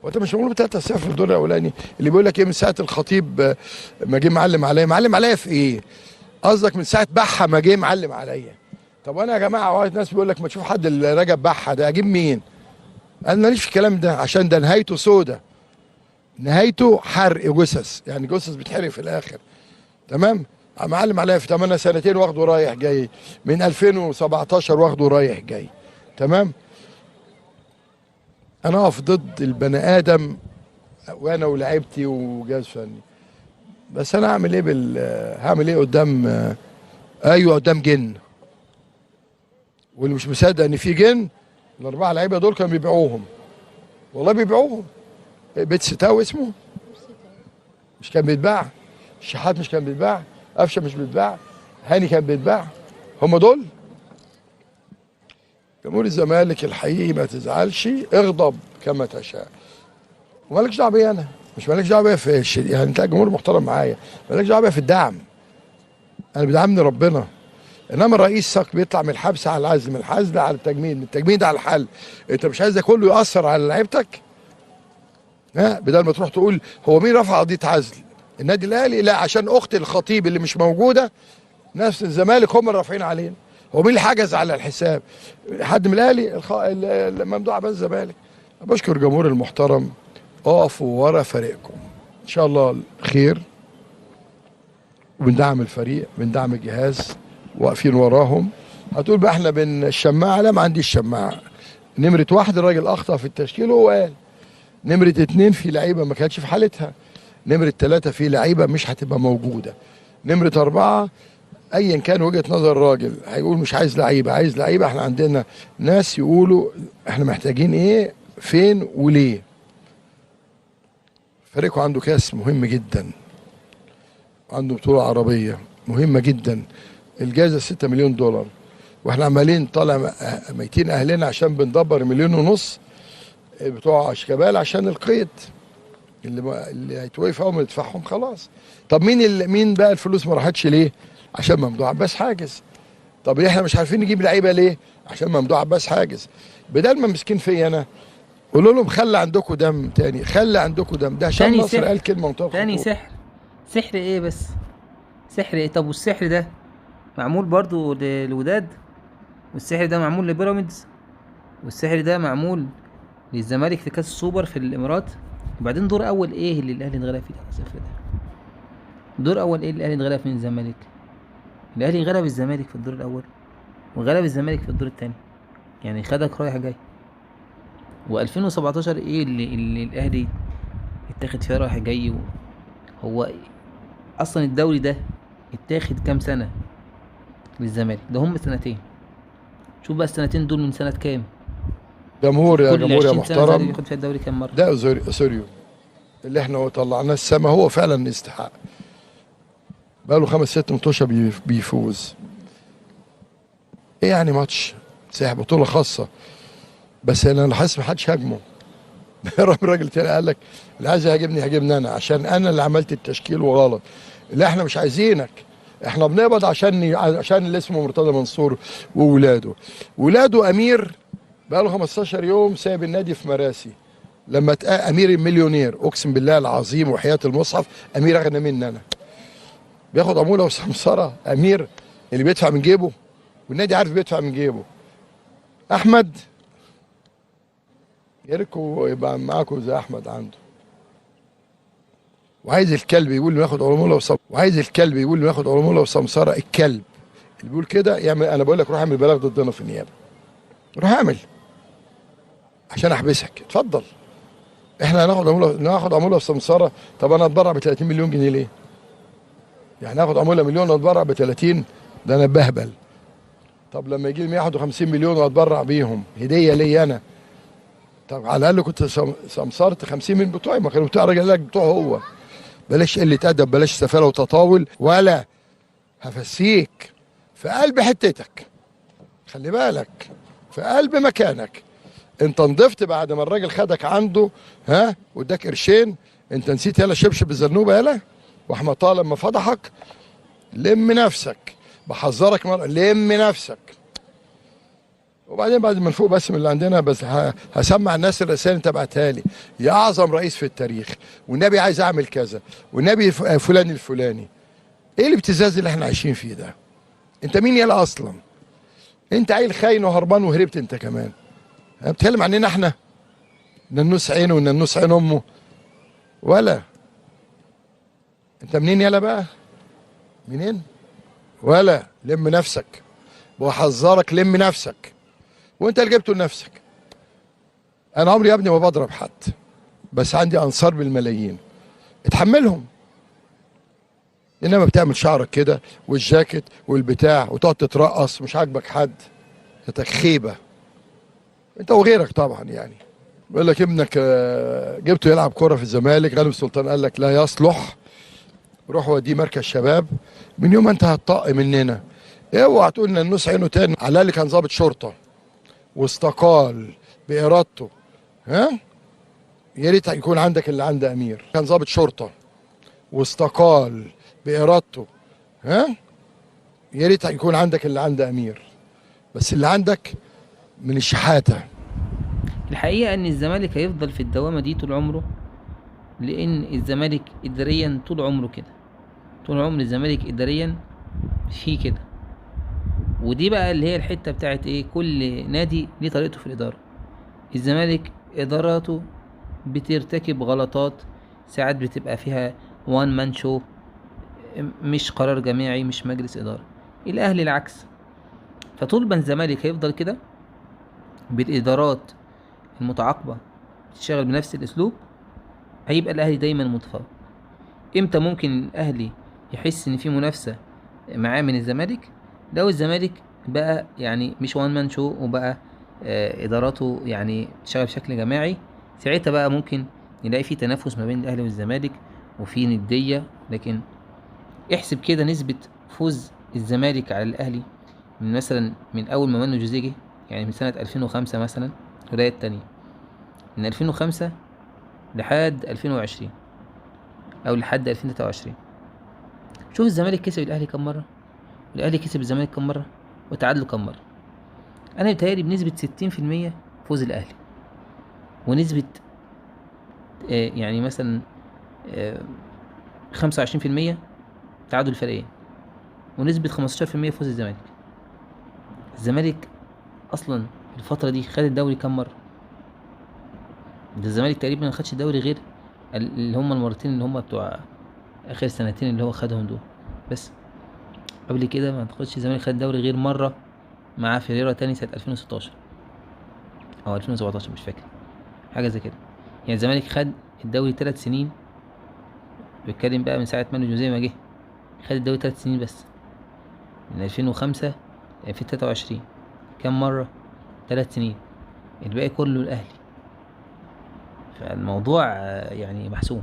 وانت مش مغلوب 3-0 في الدور الاولاني. اللي بيقول لك ايه من ساعه الخطيب ما جه معلم عليا، معلم عليا في ايه؟ قصدك من ساعه بحه ما جه معلم عليا. طب وانا يا جماعه واحد ناس بيقول لك ما تشوف حد اللي رجب بحه ده اجيب مين؟ انا ماليش في الكلام ده، عشان ده نهايته سودة، نهايته حرق جثث، يعني جثث بتحرق في الاخر. تمام؟ معلم عليا في 8 سنتين واخده رايح جاي، من 2017 واخده رايح جاي. تمام؟ انا اقف ضد البني ادم وانا ولاعيبتي وجهاز فني، بس انا هعمل ايه هعمل ايه قدام ايوه قدام جن. واللي مش مصدق ان في جن، الاربعه لعيبه دول كانوا بيبيعوهم، والله بيبيعوهم. بيت ستاو اسمه مش كان بيتباع؟ الشحات مش كان بيتباع؟ قفشه مش بيتباع؟ هاني كان بيتباع؟ هم دول جمهور الزمالك الحقيقي. ما تزعلش، اغضب كما تشاء، ومالكش دعوه بيا انا، مش مالكش دعوه بيا في يعني انت جمهور محترم معايا، مالكش دعوه بيا في الدعم، انا بيدعمني ربنا. انما الرئيس بيطلع من الحبس على العزل، من الحزل على التجميد، من التجميد على الحل. انت مش عايز ده كله ياثر على لعيبتك؟ ها، بدل ما تروح تقول هو مين رفع قضيه عزل؟ النادي الاهلي؟ لا، عشان اخت الخطيب اللي مش موجوده ناس الزمالك هم اللي رافعين علينا. هو مين اللي حجز على الحساب؟ حد من الاهلي؟ ممدوح عباس الزمالك. بشكر الجمهور المحترم، اقفوا ورا فريقكم ان شاء الله خير، وبندعم الفريق، بندعم الجهاز، واقفين وراهم. هتقول بقى احنا بين الشماعه، لا ما عنديش شماعه. نمره واحد الراجل اخطا في التشكيل وهو قال. نمره اتنين في لعيبه ما كانتش في حالتها. نمره ثلاثه في لعيبه مش هتبقى موجوده. نمره اربعه ايا كان وجهه نظر الراجل هيقول مش عايز لعيبه، عايز لعيبه. احنا عندنا ناس يقولوا احنا محتاجين ايه فين وليه. فريقه عنده كاس مهم جدا، عنده بطوله عربيه مهمه جدا، الجائزه 6 مليون دولار، واحنا عمالين طالع ميتين اهلنا عشان بندبر 1.5 مليون بتوع اشكبال عشان القيد اللي هيتوقف اول ما يدفعهم خلاص. طب مين بقى الفلوس ما راحتش ليه؟ عشان ممدوح عباس حاجز. طب احنا مش عارفين نجيب لعيبه ليه؟ عشان ممدوح عباس حاجز. بدل ما مسكين فيا انا، قولوا لهم خلي عندكم دم تاني، خلي عندكم دم. ده عشان نصر قال كلمه منطقه تاني سحر. سحر ايه بس؟ سحر ايه؟ طب والسحر ده معمول برضو للوداد، والسحر ده معمول لبيراميدز، والسحر ده معمول للزمالك في كاس السوبر في الامارات. وبعدين دور اول ايه اللي الاهلي اتغلب فيه 3-0 ده؟ دور اول ايه اللي الاهلي اتغلب فيه من الزمالك؟ الاهلي غلب الزمالك في الدور الاول وغلب الزمالك في الدور الثاني، يعني خدك رايح جاي. و2017 ايه اللي الاهلي اتاخد فيها رايح جاي؟ هو اصلا الدوري ده اتاخد كام سنه للزمالك؟ ده هم سنتين. شوف بقى السنتين دول من سنه كام. جمهور يا جمهور يا محترم، ياخد فيها الدوري كام مره؟ ده اسوريو اللي احنا طلعناه السما، هو فعلا يستحق. بقى له 5-6 ماتشات بيفوز. ايه يعني ماتش صحيح بطوله خاصه، بس انا لاحظت محدش هاجمه. الراجل تاني قال لك اللي عايز يهاجمني انا، عشان انا اللي عملت التشكيل وغلط. لا احنا مش عايزينك، احنا بنقبض عشان اللي اسمه مرتضى منصور وولاده امير بقى له 15 يوم سايب النادي في مراسي. لما امير المليونير، اقسم بالله العظيم وحياه المصحف امير اغنى مني انا. بياخد عموله وسمسره امير اللي بيدفع من جيبه، والنادي عارف بيدفع من جيبه. احمد يا ريتكم يبقى معاكم زي احمد عنده. وعايز الكلب يقول له ياخد عموله وسمسره. الكلب اللي بيقول كده يعمل. انا بقول لك روح اعمل بلاغ ضدنا في النيابه، روح اعمل عشان احبسك. اتفضل. احنا ناخد عموله وسمسره. طب انا اتبرع ب 30 مليون جنيه ليه؟ يعني اخد عموله مليون واتبرع ب 30؟ ده انا بهبل. طب لما يجي لي 151 مليون واتبرع بيهم هديه ليا انا، طب على الاقل كنت سمسرت 50 من بتوعي، ما كانوا بتوع الراجل بتوعه هو. بلاش قله ادب، بلاش سفاله وتطاول، ولا هفسيك في قلب حتتك. خلي بالك في قلب مكانك. انت نضفت بعد ما الراجل خدك عنده، ها، واداك قرشين. انت نسيت يالا شبشب الزنوبه يالا؟ واحمد طه لما فضحك. لم نفسك، بحذرك مره، لم نفسك. وبعدين بعد ما نفوق بس من اللي عندنا، بس هسمع الناس الرسائل اللي انت بعتها لي. يا اعظم رئيس في التاريخ، والنبي عايز اعمل كذا، والنبي فلان الفلاني. ايه الابتزاز اللي احنا عايشين فيه ده؟ انت مين يالا اصلا؟ انت عيل خاين وهربان وهربت انت كمان. بتكلم عننا احنا، ننوس عينه وننوس عين امه؟ ولا انت منين يالا بقى؟ منين؟ ولا لم نفسك، بحذرك لم نفسك، وانت اللي جبته لنفسك. انا عمري يا ابني ما بضرب حد، بس عندي انصار بالملايين اتحملهم. انما بتعمل شعرك كده والجاكيت والبتاع وتقعد تترقص، مش عاجبك حد، انت خيبه انت وغيرك طبعا. يعني بيقول لك ابنك جبته يلعب كرة في الزمالك، غالب سلطان قال لك لا يصلح، روح وديه مركز شباب. من يوم انت هتطق مننا، اوعى تقول ان النص عينه تاني. على الاقل كان ضابط شرطه واستقال بارادته. ها، يا ريت يكون عندك اللي عند امير. كان ضابط شرطه واستقال بارادته. ها، يا ريت يكون عندك اللي عند امير، بس اللي عندك من الشحاته. الحقيقة ان الزمالك هيفضل في الدوامة دي طول عمره، لان الزمالك اداريا طول عمره كده. طول عمر الزمالك اداريا فيه كده. ودي بقى اللي هي الحتة بتاعت ايه، كل نادي ليه طريقته في الادارة. الزمالك اداراته بترتكب غلطات، ساعات بتبقى فيها وان مان شو، مش قرار جماعي، مش مجلس ادارة. الاهلي العكس. فطول ما الزمالك هيفضل كده بالادارات المتعاقبة تشتغل بنفس الاسلوب، هيبقى الاهلي دايما متفوق. امتى ممكن الاهلي يحس ان في منافسة معاه من الزمالك؟ لو الزمالك بقى يعني مش وان مان شو، وبقى اداراته يعني تشتغل بشكل جماعي، ساعتها بقى ممكن نلاقي في تنافس ما بين الاهلي والزمالك وفي ندية. لكن احسب كده نسبة فوز الزمالك على الاهلي من مثلا من اول ما منو جوزيه جه، يعني من سنة 2005 مثلا، الولاية التانية من 2005 لحد 2020 او لحد 2023. شوف الزمالك كسب الاهلي كم مرة، والاهلي كسب الزمالك كم مرة، وتعادلوا كم مرة. انا بتهيألي بنسبة 60% فوز الاهلي، ونسبة يعني مثلا 25% تعادل الفريقين، ونسبة 15% فوز الزمالك. الزمالك اصلا في الفترة دي خد الدوري كم مرة؟ ده الزمالك تقريبا ما خدش الدوري غير اللي هم المرتين اللي هم بتوع اخر سنتين اللي هو خدهم دول بس. قبل كده ما تاخدش الزمالك خد الدوري غير مرة مع فيريرا تاني سنة 2016 او 2017، مش فاكر، حاجة زي كده. يعني الزمالك خد الدوري 3 سنين، بيتكلم بقى من ساعة مانو جوزيه ما جه، خد الدوري 3 سنين بس، من 2005 ل 2023. كم مرة؟ 3 سنين. الباقي كله الأهلي. فالموضوع يعني محسوم.